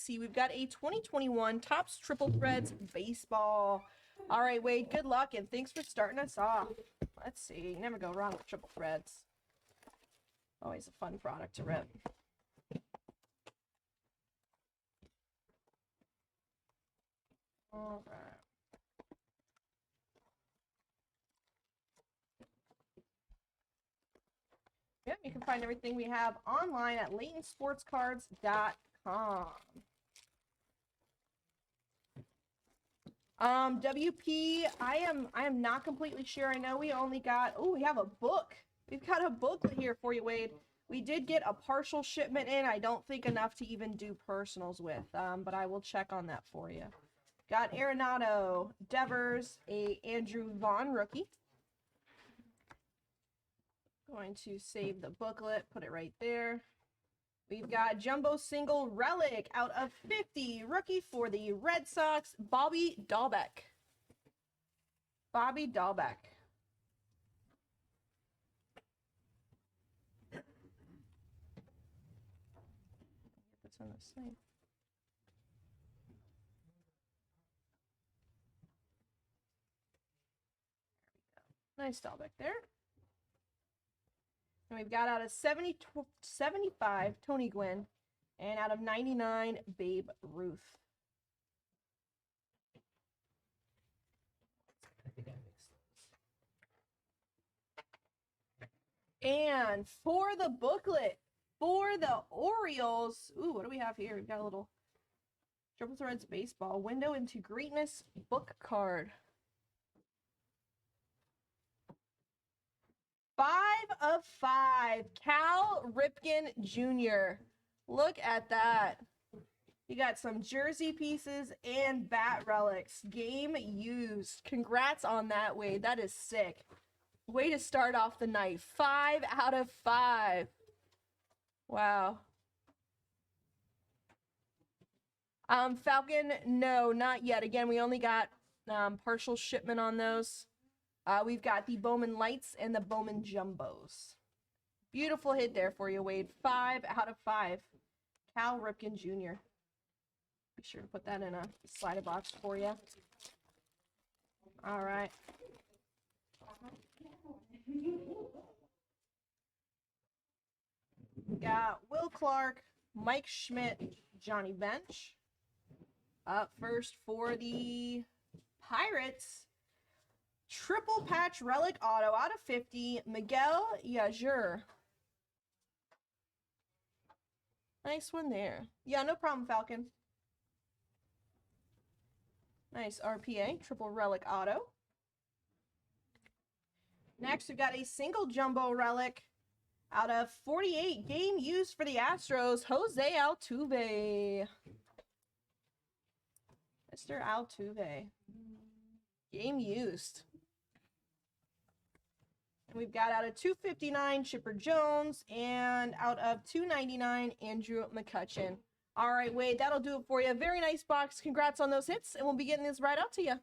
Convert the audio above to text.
see. We've got a 2021 Topps Triple Threads Baseball. All right, Wade, good luck, and thanks for starting us off. Let's see. You never go wrong with Triple Threads. Always a fun product to rip. All right. Yep, you can find everything we have online at LaytonSportsCards.com. WP, I am not completely sure. I know we only got, oh, we have a book. We've got a booklet here for you, Wade. We did get a partial shipment in. I don't think enough to even do personals with, but I will check on that for you. Got Arenado, Devers, a Andrew Vaughn rookie. Going to save the booklet, put it right there. We've got Jumbo Single Relic out of 50. Rookie for the Red Sox, Bobby Dahlbeck. Bobby Dahlbeck. Get this on the sleeve. There we go. Nice Dahlbeck there. And we've got out of 75, Tony Gwynn, and out of 99, Babe Ruth. And for the booklet, for the Orioles, ooh, what do we have here? We've got a little Triple Threads Baseball Window into Greatness book card. 5 of 5, Cal Ripken Jr. Look at that. You got some jersey pieces and bat relics. Game used. Congrats on that, Wade. That is sick. Way to start off the night. 5 out of 5. Wow. Falcon, no, not yet. Again, we only got partial shipment on those. We've got the Bowman Lights and the Bowman Jumbos. Beautiful hit there for you, Wade. 5 out of 5. Cal Ripken Jr. Be sure to put that in a slider box for you. All right. Got Will Clark, Mike Schmidt, Johnny Bench. Up first for the Pirates. Triple patch relic auto out of 50, Miguel Yajur. Nice one there. Yeah, no problem, Falcon. Nice RPA, triple relic auto. Next, we've got a single jumbo relic out of 48, game used for the Astros, Jose Altuve. Mr. Altuve. Game used. We've got out of 259, Chipper Jones, and out of 299, Andrew McCutchen. All right, Wade, that'll do it for you. Very nice box. Congrats on those hits, and we'll be getting this right out to you.